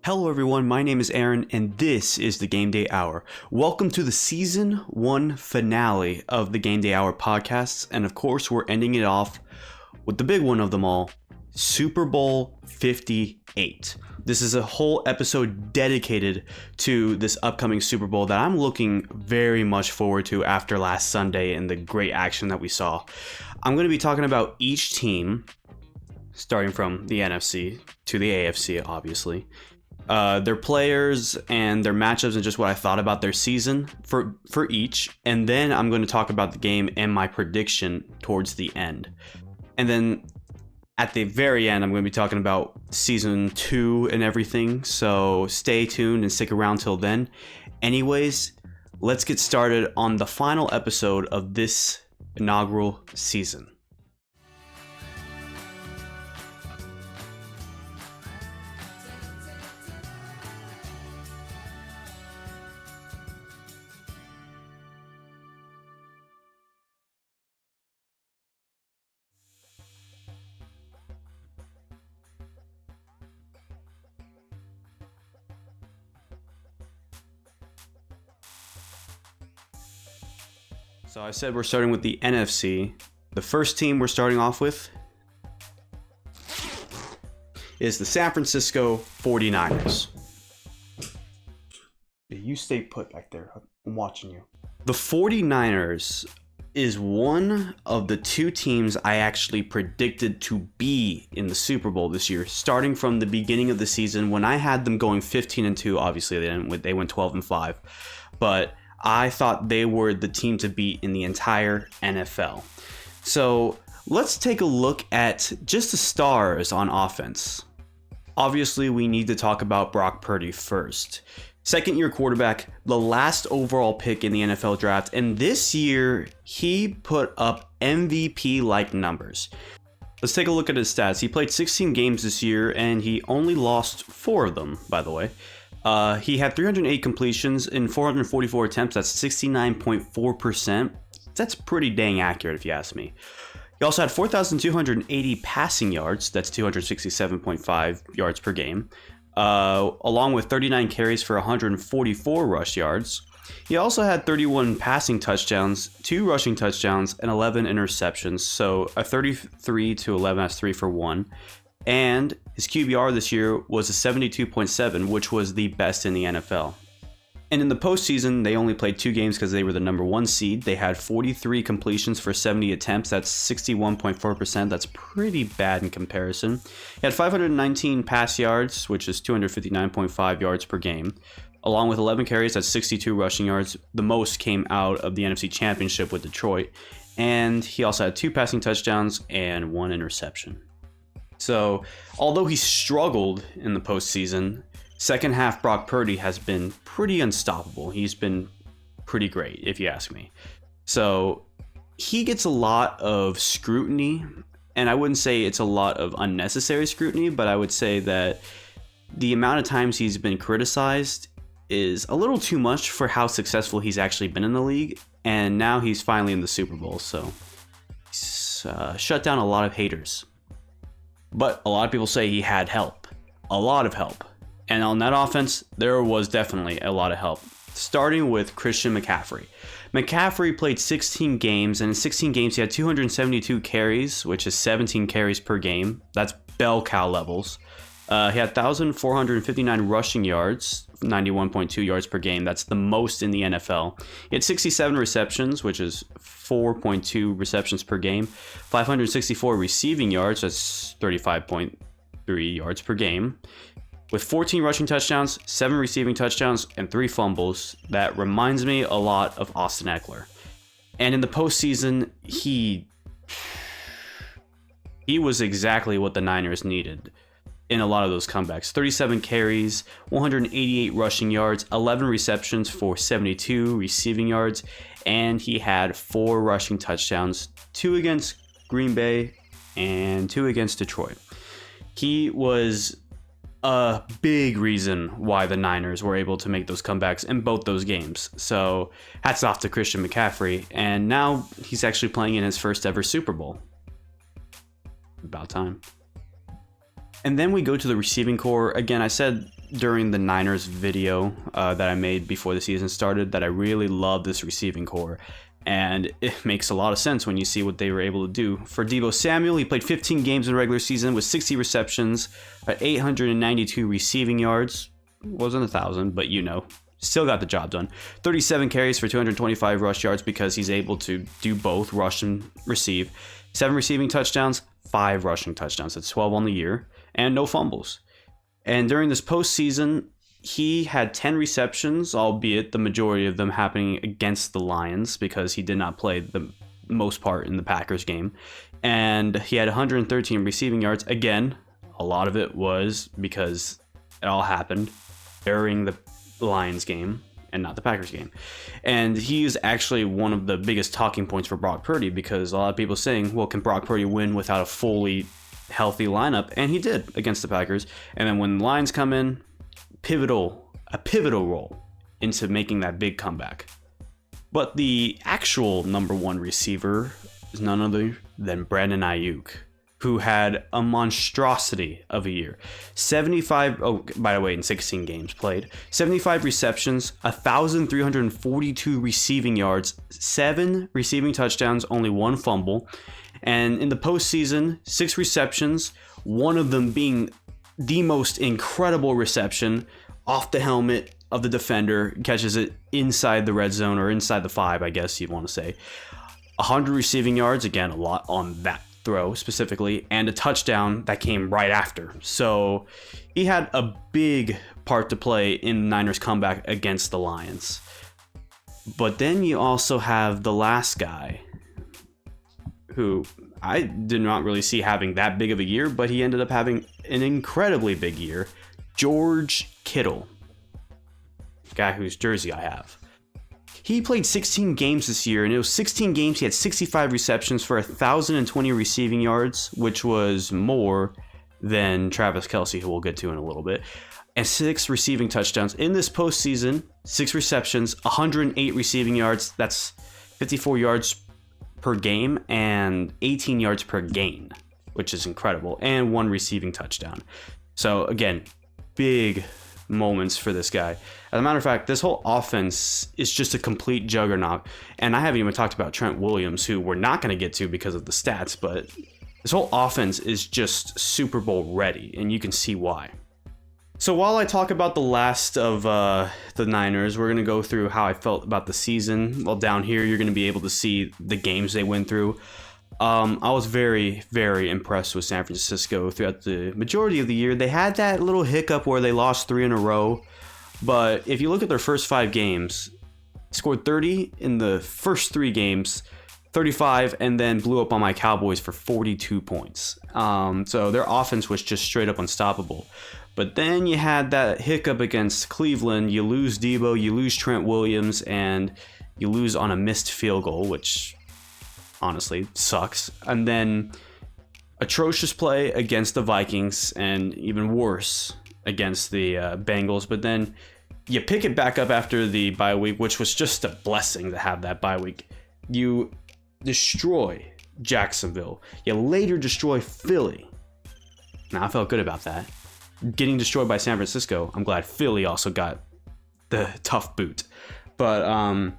Hello everyone, my name is Aaron and this is the Gameday Hour. Welcome to the Season 1 finale of the Gameday Hour podcasts, and of course we're ending it off with the big one of them all, Super Bowl 58. This is a whole episode dedicated to this upcoming Super Bowl that I'm looking very much forward to after last Sunday and the great action that we saw. I'm going to be talking about each team, starting from the NFC to the AFC, obviously. Their players and their matchups and just what I thought about their season for each. And then I'm going to talk about the game and my prediction towards the end. And then at the very end, I'm going to be talking about season 2 and everything. So stay tuned and stick around till then. Anyways, let's get started on the final episode of this inaugural season. So I said we're starting with the NFC. The first team we're starting off with is the San Francisco 49ers. You stay put back there. I'm watching you. The 49ers is one of the two teams I actually predicted to be in the Super Bowl this year, starting from the beginning of the season when I had them going 15-2. Obviously, they went 12-5, but I thought they were the team to beat in the entire NFL. So let's take a look at just the stars on offense. Obviously, we need to talk about Brock Purdy first. Second-year quarterback, the last overall pick in the NFL draft, and this year he put up MVP-like numbers. Let's take a look at his stats. He played 16 games this year, and he only lost 4 of them, by the way. He had 308 completions in 444 attempts. That's 69.4%. That's pretty dang accurate if you ask me. He also had 4,280 passing yards. That's 267.5 yards per game. Along with 39 carries for 144 rush yards. He also had 31 passing touchdowns, 2 rushing touchdowns, and 11 interceptions. So a 33-11, that's 3 for 1. And his QBR this year was a 72.7, which was the best in the NFL. And in the postseason, they only played 2 games because they were the number 1 seed. They had 43 completions for 70 attempts. That's 61.4%. That's pretty bad in comparison. He had 519 pass yards, which is 259.5 yards per game. Along with 11 carries, that's 62 rushing yards. The most came out of the NFC Championship with Detroit. And he also had 2 passing touchdowns and 1 interception. So, although he struggled in the postseason, second half Brock Purdy has been pretty unstoppable. He's been pretty great, if you ask me. So, he gets a lot of scrutiny, and I wouldn't say it's a lot of unnecessary scrutiny, but I would say that the amount of times he's been criticized is a little too much for how successful he's actually been in the league, and now he's finally in the Super Bowl, so he's shut down a lot of haters. But a lot of people say he had help. A lot of help. And on that offense, there was definitely a lot of help. Starting with Christian McCaffrey. McCaffrey played 16 games, and in 16 games he had 272 carries, which is 17 carries per game. That's bell cow levels. He had 1,459 rushing yards, 91.2 yards per game. That's the most in the NFL. He had 67 receptions, which is 4.2 receptions per game. 564 receiving yards, that's 35.3 yards per game. With 14 rushing touchdowns, 7 receiving touchdowns, and 3 fumbles. That reminds me a lot of Austin Eckler. And in the postseason, he was exactly what the Niners needed in a lot of those comebacks. 37 carries, 188 rushing yards, 11 receptions for 72 receiving yards, and he had 4 rushing touchdowns, 2 against Green Bay and 2 against Detroit. He was a big reason why the Niners were able to make those comebacks in both those games. So hats off to Christian McCaffrey, and now he's actually playing in his first ever Super Bowl. About time. And then we go to the receiving core. Again, I said during the Niners video that I made before the season started that I really love this receiving core. And it makes a lot of sense when you see what they were able to do. For Deebo Samuel, he played 15 games in the regular season with 60 receptions, 892 receiving yards. Wasn't 1,000, but still got the job done. 37 carries for 225 rush yards because he's able to do both, rush and receive. 7 receiving touchdowns, 5 rushing touchdowns. That's 12 on the year, and no fumbles. And during this postseason, he had 10 receptions, albeit the majority of them happening against the Lions because he did not play the most part in the Packers game. And he had 113 receiving yards. Again, a lot of it was because it all happened during the Lions game and not the Packers game. And he is actually one of the biggest talking points for Brock Purdy because a lot of people saying, well, can Brock Purdy win without a fully healthy lineup? And he did against the Packers. And then when the Lions come in, a pivotal role into making that big comeback. But the actual number one receiver is none other than Brandon Ayuk, who had a monstrosity of a year. 75, by the way, in 16 games played, 75 receptions, 1,342 receiving yards, 7 receiving touchdowns, only 1 fumble. And in the postseason, 6 receptions, one of them being the most incredible reception off the helmet of the defender, catches it inside the red zone or inside the 5, I guess you'd want to say. 100 receiving yards, again, a lot on that throw specifically, and a touchdown that came right after. So he had a big part to play in the Niners' comeback against the Lions. But then you also have the last guy, who I did not really see having that big of a year, but he ended up having an incredibly big year. George Kittle, guy whose jersey I have. He played 16 games this year, and it was 16 games. He had 65 receptions for 1,020 receiving yards, which was more than Travis Kelce, who we'll get to in a little bit, and 6 receiving touchdowns. In this postseason, 6 receptions, 108 receiving yards. That's 54 yards per game and 18 yards per gain, which is incredible, and 1 receiving touchdown. So again, big moments for this guy. As a matter of fact, this whole offense is just a complete juggernaut, and I haven't even talked about Trent Williams, who we're not going to get to because of the stats, but this whole offense is just Super Bowl ready, and you can see why. So while I talk about the last of the Niners, we're going to go through how I felt about the season. Well, down here, you're going to be able to see the games they went through. I was very, very impressed with San Francisco throughout the majority of the year. They had that little hiccup where they lost 3 in a row. But if you look at their first 5 games, scored 30 in the first 3 games, 35, and then blew up on my Cowboys for 42 points. So their offense was just straight up unstoppable. But then you had that hiccup against Cleveland. You lose Deebo, you lose Trent Williams, and you lose on a missed field goal, which honestly sucks. And then atrocious play against the Vikings, and even worse against the Bengals. But then you pick it back up after the bye week, which was just a blessing to have that bye week. You destroy Jacksonville. You later destroy Philly. Now, I felt good about that. Getting destroyed by San Francisco, I'm glad Philly also got the tough boot. But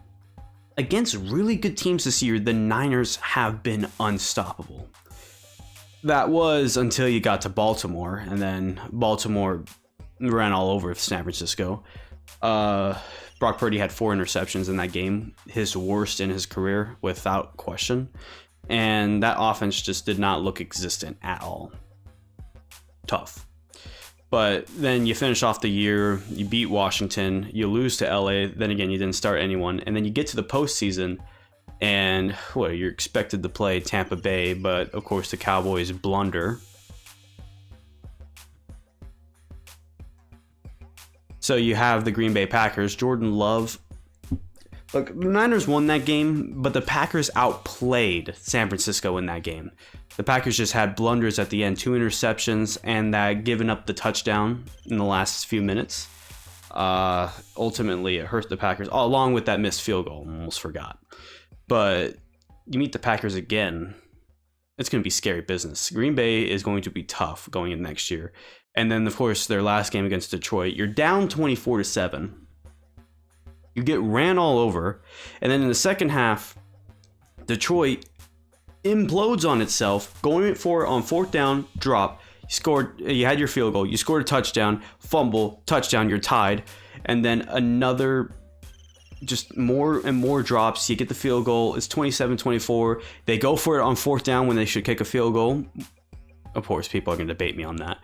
against really good teams this year, the Niners have been unstoppable. That was until you got to Baltimore, and then Baltimore ran all over San Francisco. Brock Purdy had 4 interceptions in that game, his worst in his career without question. And that offense just did not look existent at all. Tough. But then you finish off the year, you beat Washington, you lose to LA, then again, you didn't start anyone. And then you get to the postseason, and you're expected to play Tampa Bay, but of course the Cowboys blunder. So you have the Green Bay Packers. Jordan Love. Look, the Niners won that game, but the Packers outplayed San Francisco in that game. The Packers just had blunders at the end, 2 interceptions, and that giving up the touchdown in the last few minutes. Ultimately, it hurt the Packers, along with that missed field goal. Almost forgot. But you meet the Packers again, it's going to be scary business. Green Bay is going to be tough going in next year. And then, of course, their last game against Detroit, you're down 24-7. You get ran all over. And then in the second half, Detroit implodes on itself, going for it on fourth down, drop. You had your field goal, you scored a touchdown, fumble, touchdown, you're tied. And then another, just more and more drops. You get the field goal, it's 27-24. They go for it on fourth down when they should kick a field goal. Of course, people are going to debate me on that.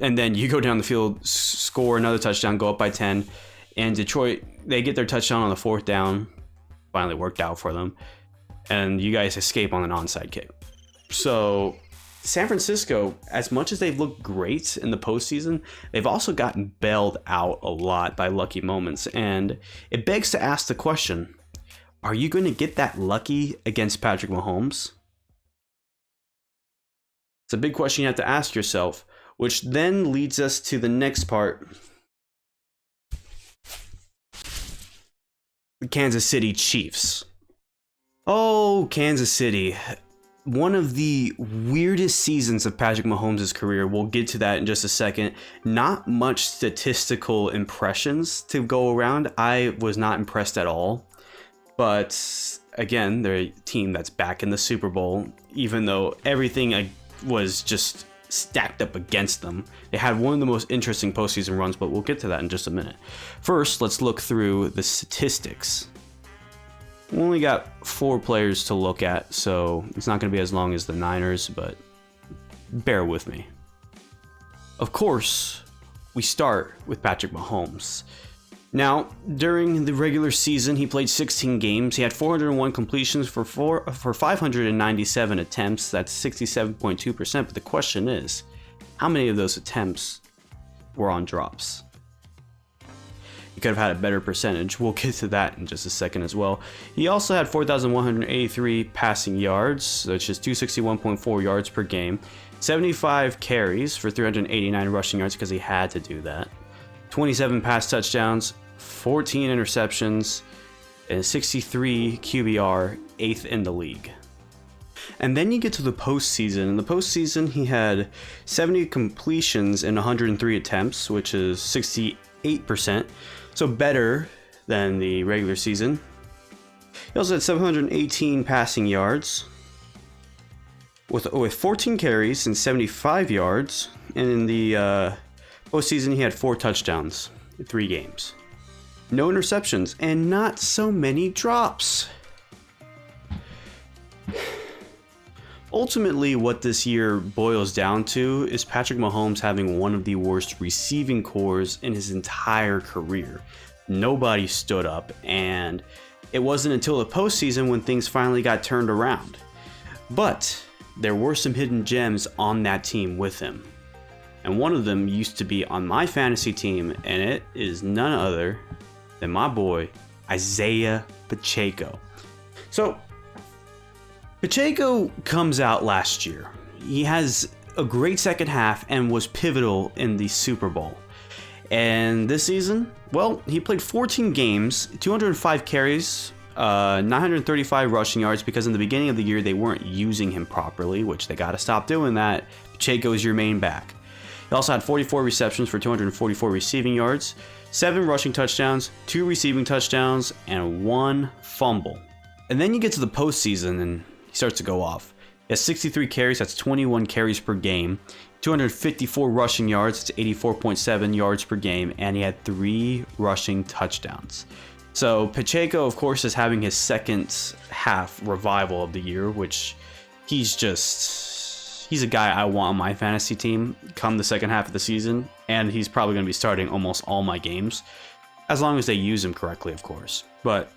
And then you go down the field, score another touchdown, go up by 10. And Detroit, they get their touchdown on the fourth down. Finally worked out for them. And you guys escape on an onside kick. So San Francisco, as much as they've looked great in the postseason, they've also gotten bailed out a lot by lucky moments. And it begs to ask the question, are you going to get that lucky against Patrick Mahomes? It's a big question you have to ask yourself, which then leads us to the next part. The Kansas City Chiefs. Oh, Kansas City. One of the weirdest seasons of Patrick Mahomes' career. We'll get to that in just a second. Not much statistical impressions to go around. I was not impressed at all. But again, they're a team that's back in the Super Bowl, even though everything was just stacked up against them. They had one of the most interesting postseason runs, but we'll get to that in just a minute. First, let's look through the statistics. We only got 4 players to look at, so it's not going to be as long as the Niners, but bear with me. Of course, we start with Patrick Mahomes. Now, during the regular season, he played 16 games. He had 401 completions for 597 attempts. That's 67.2%. But the question is, how many of those attempts were on drops? He could have had a better percentage. We'll get to that in just a second as well. He also had 4,183 passing yards, which is 261.4 yards per game. 75 carries for 389 rushing yards because he had to do that. 27 pass touchdowns, 14 interceptions, and 63 QBR, 8th in the league. And then you get to the postseason. In the postseason, he had 70 completions in 103 attempts, which is 68%. So better than the regular season. He also had 718 passing yards with 14 carries and 75 yards. And in the postseason, he had 4 touchdowns in 3 games. No interceptions and not so many drops. Ultimately, what this year boils down to is Patrick Mahomes having one of the worst receiving cores in his entire career. Nobody stood up, and it wasn't until the postseason when things finally got turned around. But there were some hidden gems on that team with him. And one of them used to be on my fantasy team, and it is none other than my boy, Isaiah Pacheco. So, Pacheco comes out last year. He has a great second half and was pivotal in the Super Bowl. And this season, well, he played 14 games, 205 carries, 935 rushing yards, because in the beginning of the year they weren't using him properly, which they got to stop doing that. Pacheco is your main back. He also had 44 receptions for 244 receiving yards, 7 rushing touchdowns, 2 receiving touchdowns, and 1 fumble. And then you get to the postseason and he starts to go off. He has 63 carries, that's 21 carries per game, 254 rushing yards, that's 84.7 yards per game, and he had 3 rushing touchdowns. So Pacheco, of course, is having his second half revival of the year, which he's a guy I want on my fantasy team come the second half of the season, and he's probably going to be starting almost all my games, as long as they use him correctly, of course. But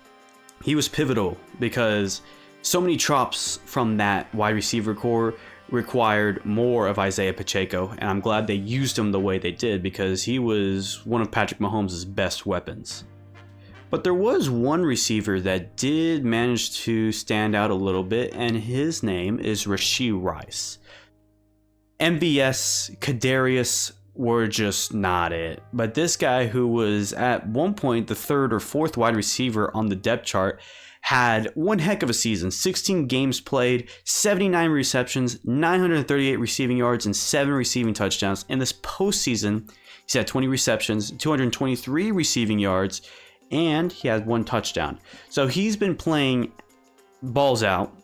he was pivotal because so many drops from that wide receiver core required more of Isaiah Pacheco, and I'm glad they used him the way they did because he was one of Patrick Mahomes' best weapons. But there was one receiver that did manage to stand out a little bit, and his name is Rashee Rice. MVS, Kadarius were just not it. But this guy, who was at one point the 3rd or 4th wide receiver on the depth chart, had one heck of a season. 16 games played, 79 receptions, 938 receiving yards, and 7 receiving touchdowns. In this postseason, he's had 20 receptions, 223 receiving yards, and he had 1 touchdown. So he's been playing balls out.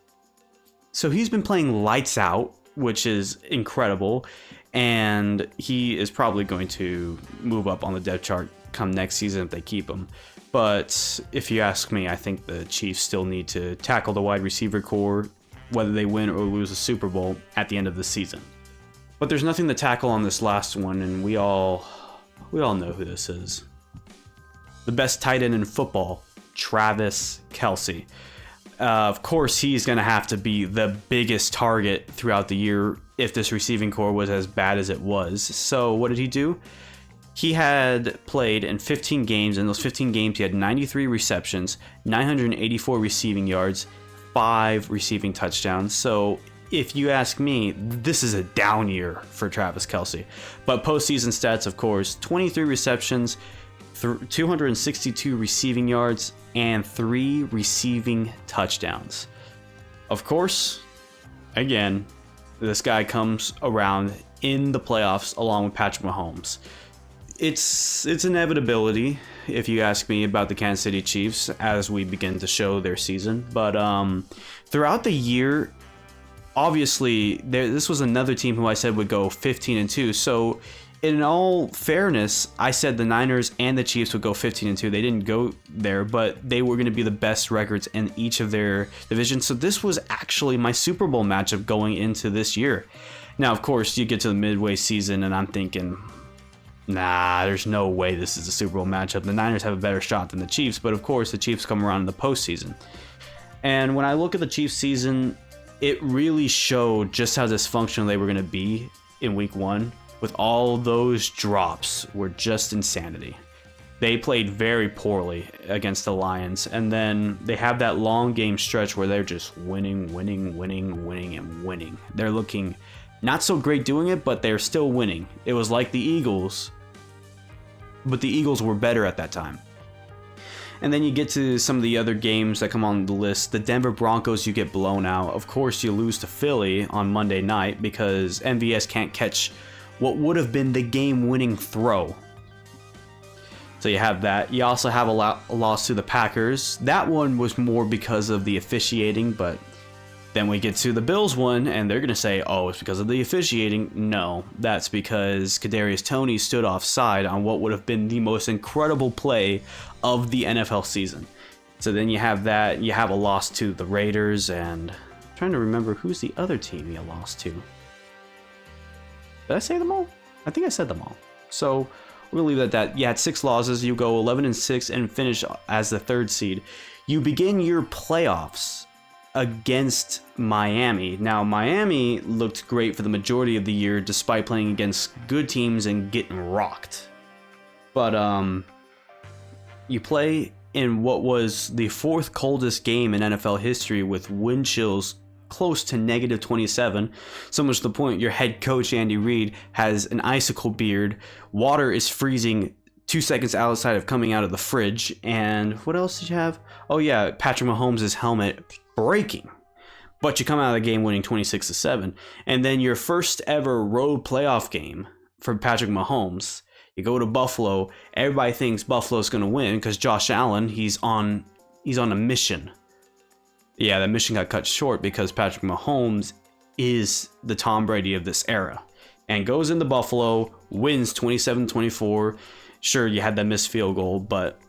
So he's been playing lights out, which is incredible. And he is probably going to move up on the depth chart come next season if they keep him. But if you ask me, I think the Chiefs still need to tackle the wide receiver core, whether they win or lose a Super Bowl at the end of the season. But there's nothing to tackle on this last one, and we all know who this is. The best tight end in football, Travis Kelce. Of course, he's going to have to be the biggest target throughout the year if this receiving core was as bad as it was. So what did he do? He had played in 15 games. In those 15 games, he had 93 receptions, 984 receiving yards, 5 receiving touchdowns. So if you ask me, this is a down year for Travis Kelce. But postseason stats, of course, 23 receptions, 262 receiving yards, and 3 receiving touchdowns. Of course, again, this guy comes around in the playoffs along with Patrick Mahomes. It's inevitability, if you ask me, about the Kansas City Chiefs as we begin to show their season. But throughout the year, obviously, this was another team who I said would go 15-2. So in all fairness, I said the Niners and the Chiefs would go 15-2. They didn't go there, but they were going to be the best records in each of their divisions. So this was actually my Super Bowl matchup going into this year. Now, of course, you get to the midway season, and I'm thinking, nah, there's no way this is a Super Bowl matchup. The Niners have a better shot than the Chiefs, but of course, the Chiefs come around in the postseason. And when I look at the Chiefs season, it really showed just how dysfunctional they were going to be in week 1. With all those drops were just insanity. They played very poorly against the Lions, and then they have that long game stretch where they're just winning. They're looking not so great doing it, but they're still winning. It was like the Eagles, but the Eagles were better at that time. And then you get to some of the other games that come on the list. The Denver Broncos, you get blown out. Of course, you lose to Philly on Monday night because MVS can't catch what would have been the game-winning throw. So you have that. You also have a loss to the Packers. That one was more because of the officiating, but then we get to the Bills one, and they're going to say, oh, it's because of the officiating. No, that's because Kadarius Toney stood offside on what would have been the most incredible play of the NFL season. So then you have that. You have a loss to the Raiders, and I'm trying to remember who's the other team you lost to. Did I say them all? I think I said them all. So we're going to leave it at that. You had 6 losses. You go 11-6 and finish as the 3rd seed. You begin your playoffs against Miami. Now, Miami looked great for the majority of the year despite playing against good teams and getting rocked. But you play in what was the 4th coldest game in NFL history with wind chills close to -27, so much to the point your head coach Andy Reid has an icicle beard. Water is freezing 2 seconds outside of coming out of the fridge. And what else did you have? Oh yeah, Patrick Mahomes' helmet breaking. But you come out of the game winning 26-7. And then your first ever road playoff game for Patrick Mahomes. You go to Buffalo. Everybody thinks Buffalo's going to win because Josh Allen, he's on a mission. Yeah, that mission got cut short because Patrick Mahomes is the Tom Brady of this era. And goes into Buffalo, wins 27-24. Sure, you had that missed field goal, but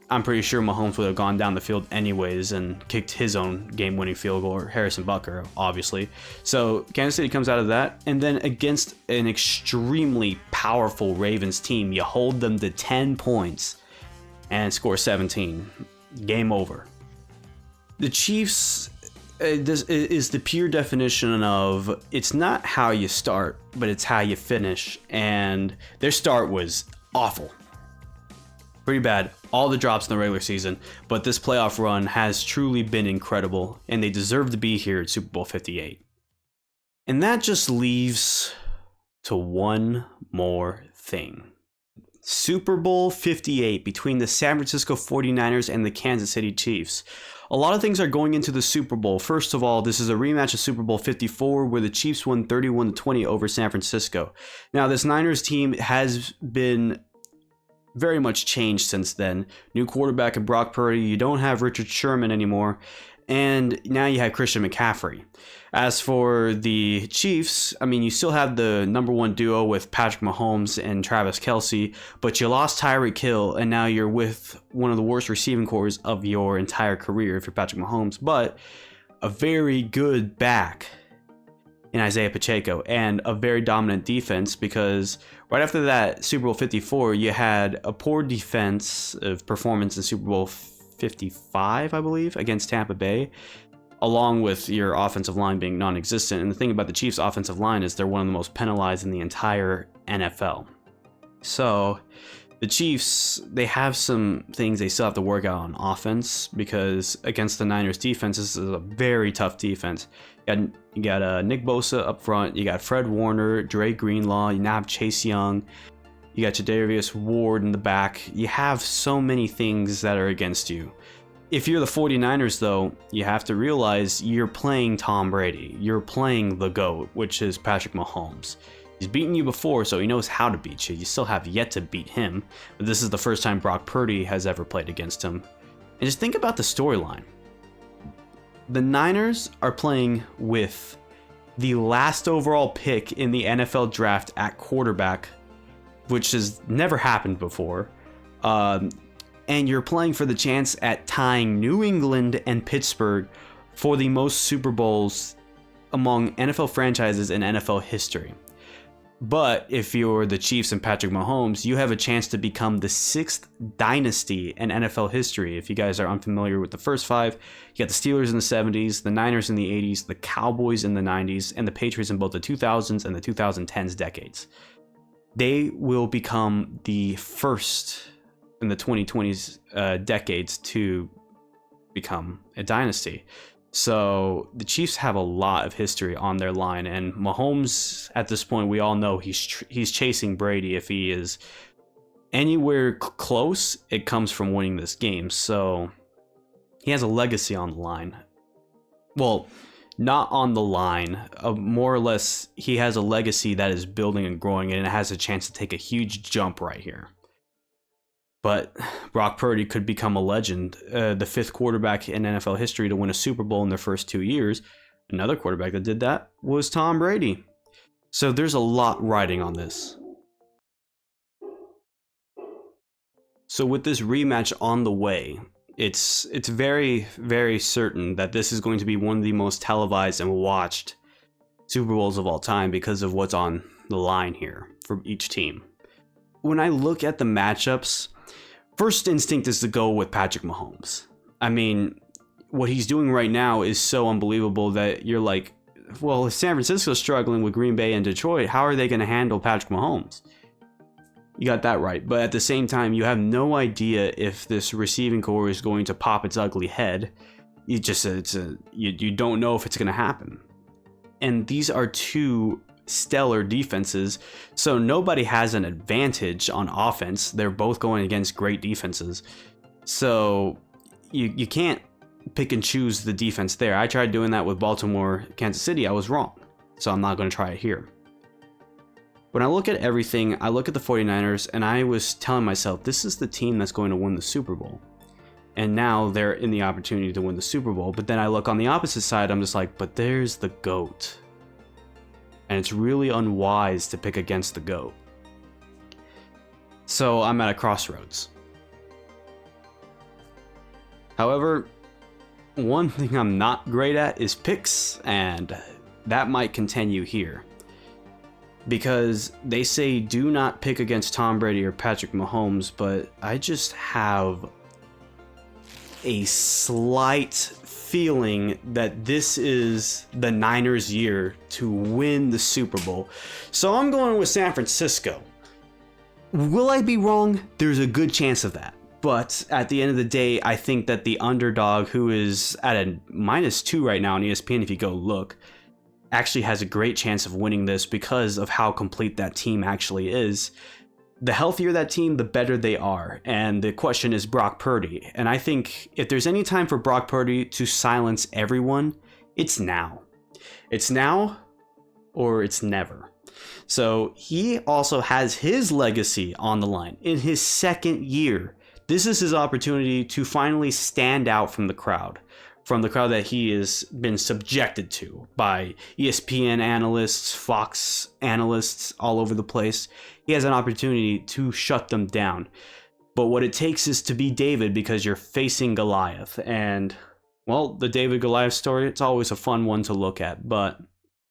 I'm pretty sure Mahomes would have gone down the field anyways and kicked his own game-winning field goal, or Harrison Butker, obviously. So Kansas City comes out of that, and then against an extremely powerful Ravens team, you hold them to 10 points and score 17. Game over. The Chiefs this is the pure definition of it's not how you start, but it's how you finish. And their start was awful. Pretty bad. All the drops in the regular season. But this playoff run has truly been incredible. And they deserve to be here at Super Bowl 58. And that just leaves to one more thing. Super Bowl 58 between the San Francisco 49ers and the Kansas City Chiefs. A lot of things are going into the Super Bowl. First of all, this is a rematch of Super Bowl 54 where the Chiefs won 31-20 over San Francisco. Now, this Niners team has been very much changed since then. New quarterback in Brock Purdy. You don't have Richard Sherman anymore. And now you have Christian McCaffrey. As for the Chiefs, I mean, you still have the number one duo with Patrick Mahomes and Travis Kelce, but you lost Tyreek Hill, and now you're with one of the worst receiving cores of your entire career if you're Patrick Mahomes, but a very good back in Isaiah Pacheco and a very dominant defense, because right after that Super Bowl 54, you had a poor defensive performance in Super Bowl 55, I believe, against Tampa Bay, along with your offensive line being non-existent. And the thing about the Chiefs' offensive line is they're one of the most penalized in the entire NFL. So the Chiefs, they have some things they still have to work out on offense, because against the Niners defense, this is a very tough defense. You got Nick Bosa up front, you got Fred Warner, Dre Greenlaw, you now have Chase Young, you got Jadavius Ward in the back. You have so many things that are against you. If you're the 49ers, though, you have to realize you're playing Tom Brady. You're playing the GOAT, which is Patrick Mahomes. He's beaten you before, so he knows how to beat you. You still have yet to beat him, but this is the first time Brock Purdy has ever played against him. And just think about the storyline. The Niners are playing with the last overall pick in the NFL draft at quarterback, which has never happened before. And you're playing for the chance at tying New England and Pittsburgh for the most Super Bowls among NFL franchises in NFL history. But if you're the Chiefs and Patrick Mahomes, you have a chance to become the 6th dynasty in NFL history. If you guys are unfamiliar with the first 5, you got the Steelers in the 70s, the Niners in the 80s, the Cowboys in the 90s, and the Patriots in both the 2000s and the 2010s decades. They will become the first in the 2020s decades to become a dynasty. So the Chiefs have a lot of history on their line, and Mahomes, at this point, we all know he's chasing Brady. If he is anywhere close, it comes from winning this game. So he has a legacy on the line. Well, not on the line. More or less, he has a legacy that is building and growing, and it has a chance to take a huge jump right here. But Brock Purdy could become a legend, the 5th quarterback in NFL history to win a Super Bowl in their first 2 years. Another quarterback that did that was Tom Brady. So there's a lot riding on this. So with this rematch on the way, it's very, very certain that this is going to be one of the most televised and watched Super Bowls of all time because of what's on the line here for each team. When I look at the matchups, first instinct is to go with Patrick Mahomes. I mean, what he's doing right now is so unbelievable that you're like, well, if San Francisco's struggling with Green Bay and Detroit, how are they going to handle Patrick Mahomes? You got that right. But at the same time, you have no idea if this receiving core is going to pop its ugly head. You don't know if it's going to happen. And these are two stellar defenses, so nobody has an advantage on offense. They're both going against great defenses, so you can't pick and choose the defense there. I tried doing that with Baltimore, Kansas City. I was wrong, so I'm not going to try it here. When I look at everything, I look at the 49ers, and I was telling myself, this is the team that's going to win the Super Bowl. And now they're in the opportunity to win the Super Bowl. But then I look on the opposite side, I'm just like, but there's the GOAT. And it's really unwise to pick against the GOAT. So I'm at a crossroads. However, one thing I'm not great at is picks, and that might continue here. Because they say do not pick against Tom Brady or Patrick Mahomes, but I just have a slight feeling that this is the Niners' year to win the Super Bowl. So I'm going with San Francisco. Will I be wrong? There's a good chance of that. But at the end of the day, I think that the underdog, who is at a -2 right now on ESPN, if you go look, actually has a great chance of winning this because of how complete that team actually is. the healthier that team, the better they are. And the question is Brock Purdy. And I think if there's any time for Brock Purdy to silence everyone, it's now. It's now or it's never. So he also has his legacy on the line in his second year. This is his opportunity to finally stand out from the crowd that he has been subjected to by ESPN analysts, Fox analysts all over the place. He has an opportunity to shut them down. But what it takes is to be David, because you're facing Goliath. And, well, the David Goliath story, it's always a fun one to look at. But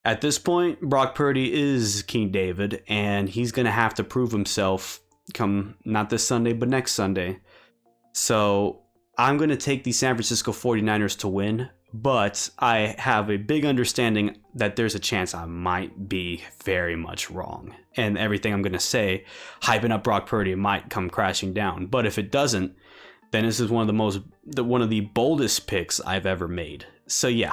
at this point, Brock Purdy is King David, and he's going to have to prove himself come not this Sunday, but next Sunday. So I'm going to take the San Francisco 49ers to win, but I have a big understanding that there's a chance I might be very much wrong. And everything I'm going to say, hyping up Brock Purdy, might come crashing down. But if it doesn't, then this is one of the boldest picks I've ever made. So yeah,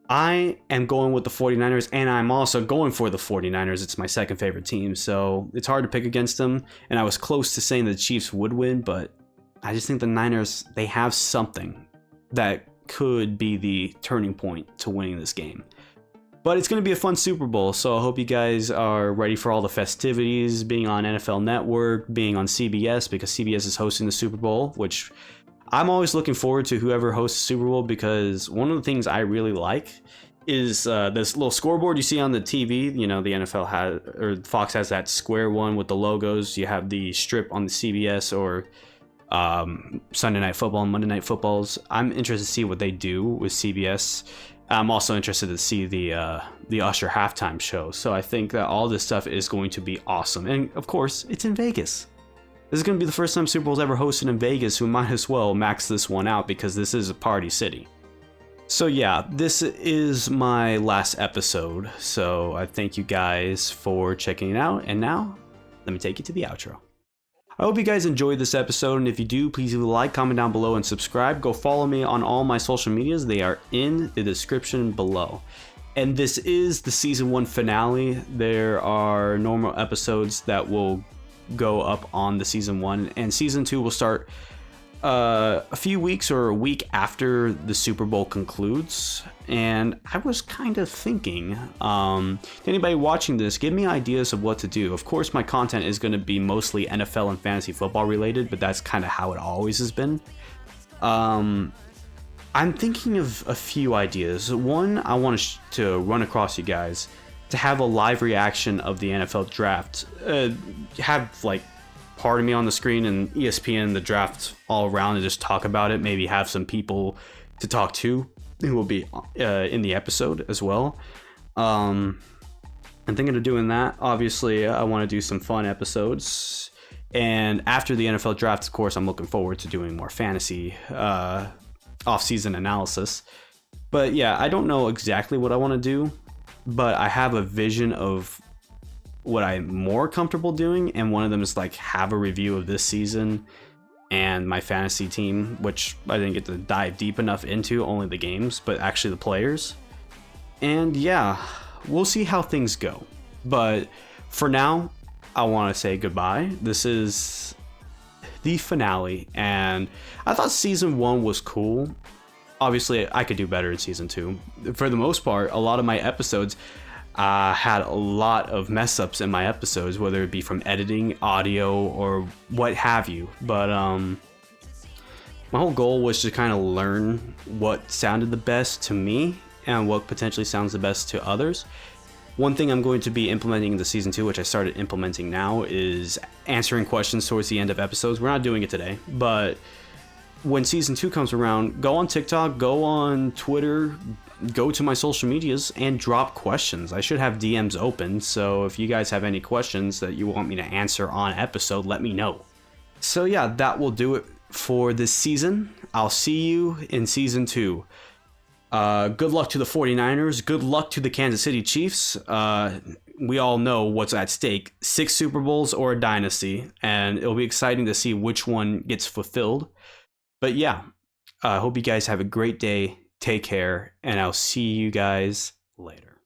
I am going with the 49ers, and I'm also going for the 49ers. It's my second favorite team, so it's hard to pick against them. And I was close to saying the Chiefs would win, but I just think the Niners, they have something that could be the turning point to winning this game. But it's going to be a fun Super Bowl, so I hope you guys are ready for all the festivities, being on NFL Network, being on CBS, because CBS is hosting the Super Bowl, which I'm always looking forward to whoever hosts the Super Bowl, because one of the things I really like is this little scoreboard you see on the TV. You know, the NFL has, or Fox has that square one with the logos. You have the strip on the CBS or Sunday Night Football and Monday Night Footballs. I'm interested to see what they do with CBS. I'm also interested to see the Usher halftime show. So I think that all this stuff is going to be awesome. And of course, it's in Vegas. This is going to be the first time Super Bowl's ever hosted in Vegas. We might as well max this one out, because this is a party city. So yeah, this is my last episode. So I thank you guys for checking it out. And now, let me take you to the outro. I hope you guys enjoyed this episode, and if you do, please leave a like, comment down below, and subscribe. Go follow me on all my social medias. They are in the description below. And this is the season 1 finale. There are normal episodes that will go up on the season 1, and season 2 will start a few weeks or a week after the Super Bowl concludes. And I was kind of thinking, to anybody watching this, give me ideas of what to do. Of course, my content is going to be mostly NFL and fantasy football related, but that's kind of how it always has been. I'm thinking of a few ideas. One, I want to run across you guys to have a live reaction of the NFL draft. Have like part of me on the screen and ESPN, the draft all around, and just talk about it. Maybe have some people to talk to who will be in the episode as well. I'm thinking of doing that. Obviously, I want to do some fun episodes. And after the NFL draft, of course, I'm looking forward to doing more fantasy off-season analysis. But yeah, I don't know exactly what I want to do, but I have a vision of what I'm more comfortable doing, and one of them is like have a review of this season and my fantasy team, which I didn't get to dive deep enough into, only the games, but actually the players. And yeah, we'll see how things go. But for now, I want to say goodbye. This is the finale, and I thought season 1 was cool. Obviously, I could do better in season 2. For the most part, a lot of my episodes had a lot of mess ups in my episodes, whether it be from editing, audio, or what have you. But my whole goal was to kind of learn what sounded the best to me and what potentially sounds the best to others. One thing I'm going to be implementing in the season 2, which I started implementing now, is answering questions towards the end of episodes. We're not doing it today, but when season 2 comes around, go on TikTok, go on Twitter, go to my social medias and drop questions. I should have DMs open, so if you guys have any questions that you want me to answer on episode, let me know. So yeah, that will do it for this season. I'll see you in season 2. Good luck to the 49ers. Good luck to the Kansas City Chiefs. We all know what's at stake. 6 Super Bowls or a dynasty, and it'll be exciting to see which one gets fulfilled. But yeah, I hope you guys have a great day. Take care, and I'll see you guys later.